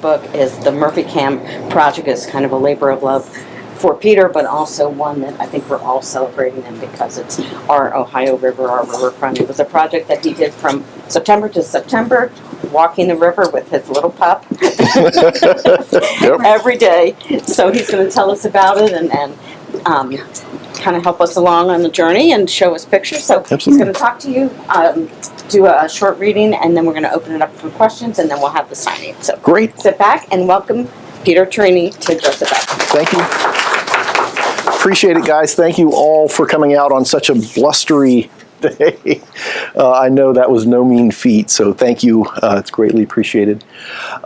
book is the Murphy Camp project is kind of a labor of love for Peter, but also one that I think we're all celebrating him because it's our Ohio River, our riverfront. It was a project that he did from September to September, walking the river with his little pup every day. So he's going to tell us about it and kind of help us along on the journey and show us pictures. So he's going to talk to you, do a short reading, and then we're going to open it up for questions, and then we'll have the signing. So great. Sit back and welcome Peter Turini to Joseph F. Thank you. Appreciate it, guys. Thank you all for coming out on such a blustery day. I know that was no mean feat, so thank you. It's greatly appreciated.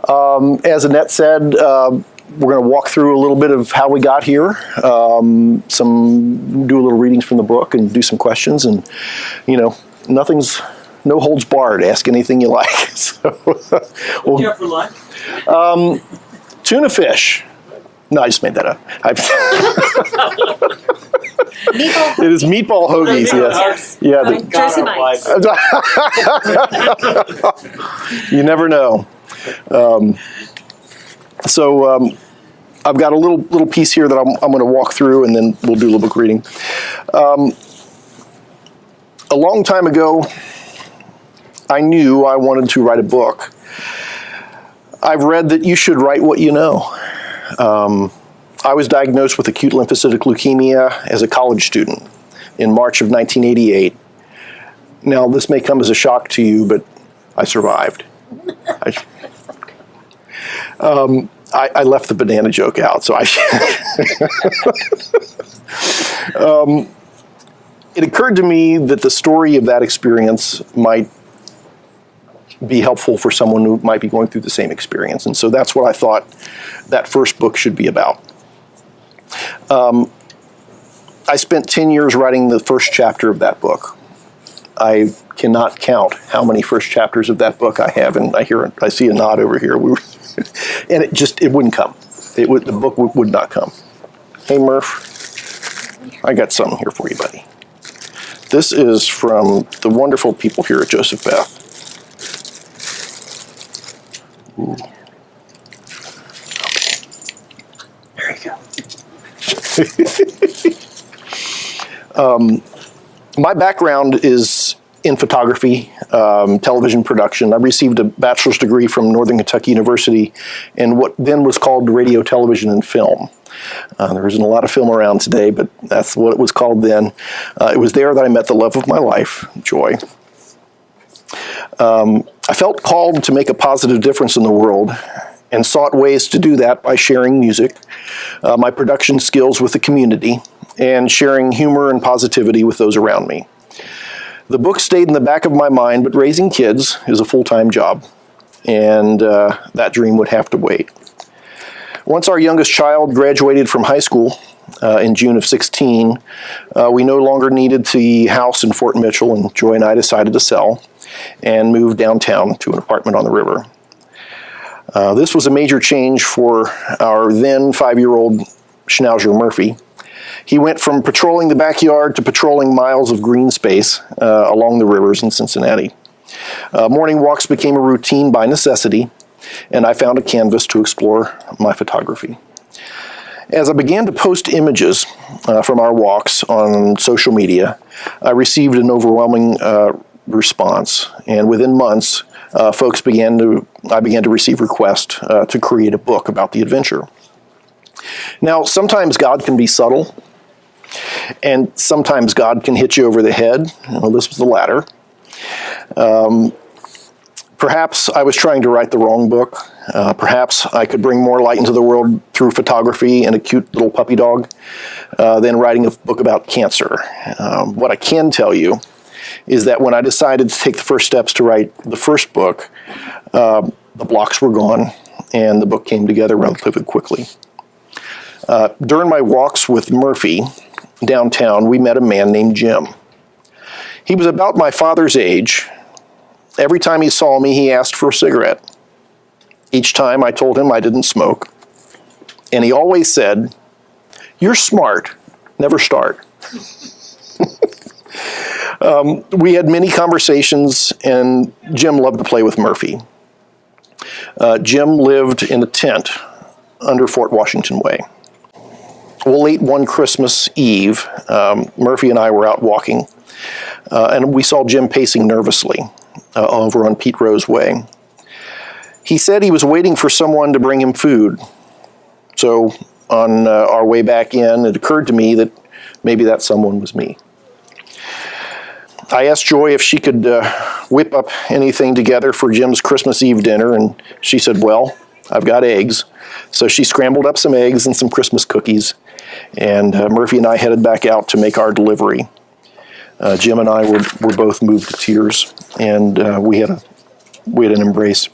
As Annette said, we're going to walk through a little bit of how we got here, do a little readings from the book and do some questions, and, no holds barred. Ask anything you like. So, What do you have for lunch? Tuna fish. No, I just made that up. It is meatball hoagies, yes. Yeah, Jersey Mike's. You never know. I've got a little piece here that I'm going to walk through, and then we'll do a little book reading. A long time ago, I knew I wanted to write a book. I've read that you should write what you know. I was diagnosed with acute lymphocytic leukemia as a college student in March of 1988. Now, this may come as a shock to you, but I survived. I left the banana joke out, so it occurred to me that the story of that experience might be helpful for someone who might be going through the same experience. And so that's what I thought that first book should be about. I spent 10 years writing the first chapter of that book. I cannot count how many first chapters of that book I have, and I see a nod over here. And it wouldn't come. The book would not come. Hey, Murph, I got something here for you, buddy. This is from the wonderful people here at Joseph F. Ooh. Okay. There you go. My background is in photography, television production. I received a bachelor's degree from Northern Kentucky University in what then was called radio, television, and film. There isn't a lot of film around today, but that's what it was called then. It was there that I met the love of my life, Joy. I felt called to make a positive difference in the world and sought ways to do that by sharing music, my production skills with the community, and sharing humor and positivity with those around me. The book stayed in the back of my mind, but raising kids is a full-time job, and that dream would have to wait. Once our youngest child graduated from high school in June of 16, we no longer needed the house in Fort Mitchell, and Joy and I decided to sell and move downtown to an apartment on the river. This was a major change for our then 5-year-old Schnauzer Murphy. He went from patrolling the backyard to patrolling miles of green space along the rivers in Cincinnati. Morning walks became a routine by necessity, and I found a canvas to explore my photography. As I began to post images from our walks on social media, I received an overwhelming response, and within months, I began to receive requests to create a book about the adventure. Now, sometimes God can be subtle, and sometimes God can hit you over the head. Well, this was the latter. Perhaps I was trying to write the wrong book. Perhaps I could bring more light into the world through photography and a cute little puppy dog than writing a book about cancer. What I can tell you is that when I decided to take the first steps to write the first book, the blocks were gone and the book came together relatively quickly. During my walks with Murphy downtown, we met a man named Jim. He was about my father's age. Every time he saw me, he asked for a cigarette. Each time I told him I didn't smoke. And he always said, "You're smart, never start." We had many conversations, and Jim loved to play with Murphy. Jim lived in a tent under Fort Washington Way. Well, late one Christmas Eve, Murphy and I were out walking, and we saw Jim pacing nervously over on Pete Rose Way. He said he was waiting for someone to bring him food. So on our way back in, it occurred to me that maybe that someone was me. I asked Joy if she could whip up anything together for Jim's Christmas Eve dinner, and she said, well, I've got eggs. So she scrambled up some eggs and some Christmas cookies, and Murphy and I headed back out to make our delivery. Jim and I were both moved to tears, and we had an embrace.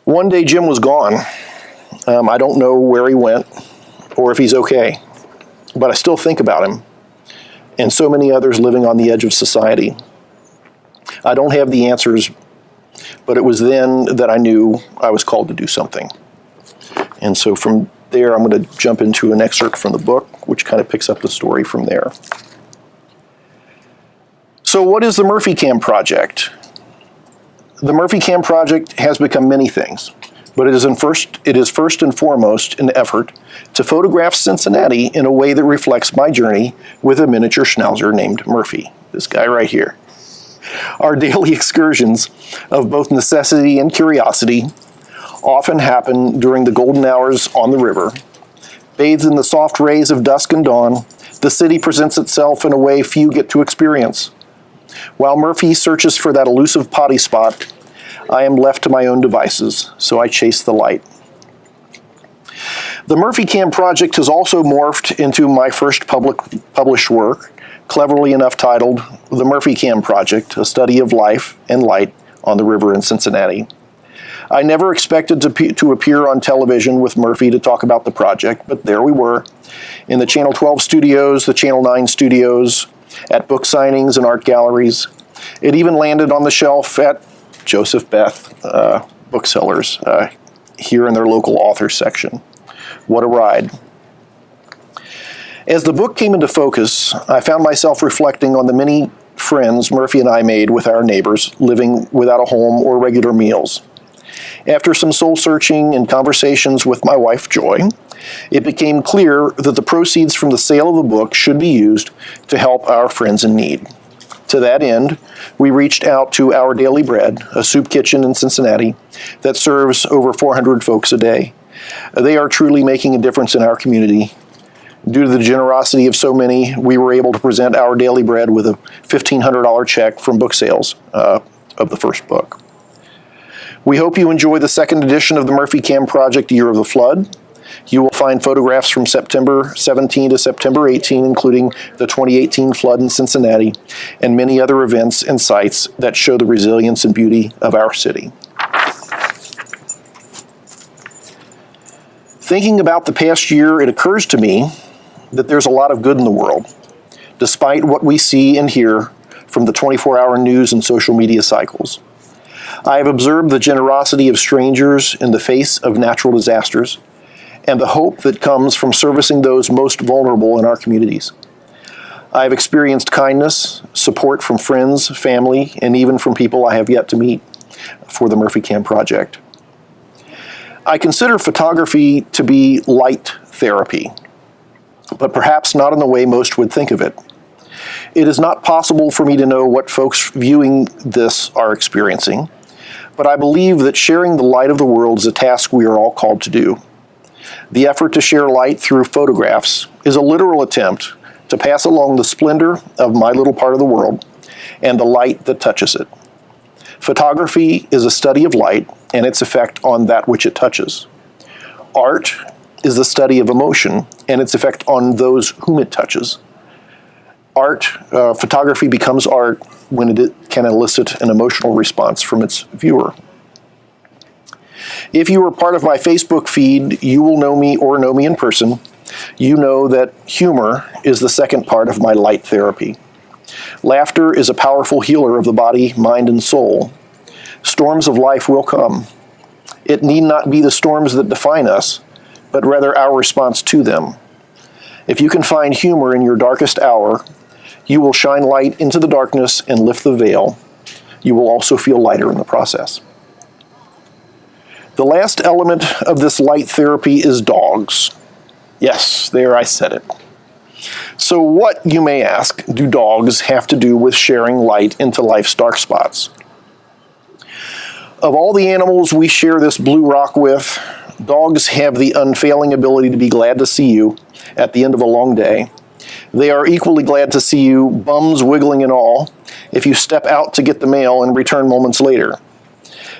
One day Jim was gone. I don't know where he went or if he's okay, but I still think about him and so many others living on the edge of society. I don't have the answers, but it was then that I knew I was called to do something. And so from there, I'm going to jump into an excerpt from the book, which kind of picks up the story from there. So what is the Murphy Cam Project? The Murphy Cam Project has become many things, but it is first and foremost an effort to photograph Cincinnati in a way that reflects my journey with a miniature schnauzer named Murphy, this guy right here. Our daily excursions of both necessity and curiosity often happen during the golden hours on the river. Bathed in the soft rays of dusk and dawn, the city presents itself in a way few get to experience. While Murphy searches for that elusive potty spot, I am left to my own devices, so I chase the light. The Murphy Cam Project has also morphed into my first published work, cleverly enough titled The Murphy Cam Project, a study of life and light on the river in Cincinnati. I never expected to appear on television with Murphy to talk about the project, but there we were, in the Channel 12 studios, the Channel 9 studios, at book signings and art galleries. It even landed on the shelf at Joseph Beth booksellers here in their local author section. What a ride. As the book came into focus, I found myself reflecting on the many friends Murphy and I made with our neighbors living without a home or regular meals. After some soul-searching and conversations with my wife, Joy, it became clear that the proceeds from the sale of the book should be used to help our friends in need. To that end, we reached out to Our Daily Bread, a soup kitchen in Cincinnati that serves over 400 folks a day. They are truly making a difference in our community. Due to the generosity of so many, we were able to present Our Daily Bread with a $1,500 check from book sales of the first book. We hope you enjoy the second edition of the Murphy Cam Project Year of the Flood. You will find photographs from September 17 to September 18, including the 2018 flood in Cincinnati, and many other events and sites that show the resilience and beauty of our city. Thinking about the past year, it occurs to me that there's a lot of good in the world, despite what we see and hear from the 24-hour news and social media cycles. I have observed the generosity of strangers in the face of natural disasters, and the hope that comes from servicing those most vulnerable in our communities. I have experienced kindness, support from friends, family, and even from people I have yet to meet for the Murphy Cam Project. I consider photography to be light therapy, but perhaps not in the way most would think of it. It is not possible for me to know what folks viewing this are experiencing, but I believe that sharing the light of the world is a task we are all called to do. The effort to share light through photographs is a literal attempt to pass along the splendor of my little part of the world and the light that touches it. Photography is a study of light and its effect on that which it touches. Art is the study of emotion and its effect on those whom it touches. Photography becomes art when it can elicit an emotional response from its viewer. If you are part of my Facebook feed, you will know me or know me in person. You know that humor is the second part of my light therapy. Laughter is a powerful healer of the body, mind, and soul. Storms of life will come. It need not be the storms that define us, but rather our response to them. If you can find humor in your darkest hour, you will shine light into the darkness and lift the veil. You will also feel lighter in the process. The last element of this light therapy is dogs. Yes, there I said it. So what, you may ask, do dogs have to do with sharing light into life's dark spots? Of all the animals we share this blue rock with, dogs have the unfailing ability to be glad to see you at the end of a long day. They are equally glad to see you, bums wiggling and all, if you step out to get the mail and return moments later.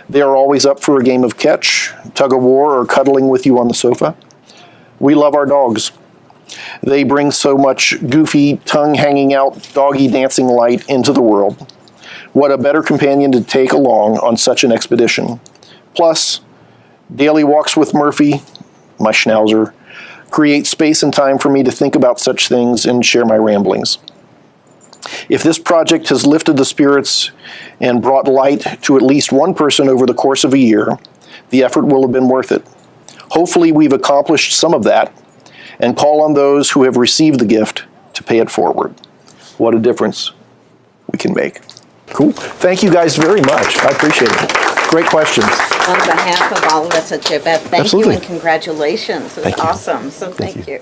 They are always up for a game of catch, tug of war, or cuddling with you on the sofa. We love our dogs. They bring so much goofy, tongue hanging out, doggy dancing light into the world. What a better companion to take along on such an expedition. Plus, daily walks with Murphy, my schnauzer, create space and time for me to think about such things and share my ramblings. If this project has lifted the spirits and brought light to at least one person over the course of a year, the effort will have been worth it. Hopefully we've accomplished some of that and call on those who have received the gift to pay it forward. What a difference we can make. Cool. Thank you guys very much. I appreciate it. Great questions. On behalf of all of us at JBET, thank Absolutely. you and congratulations. It was Thank you. awesome. So Thank thank you.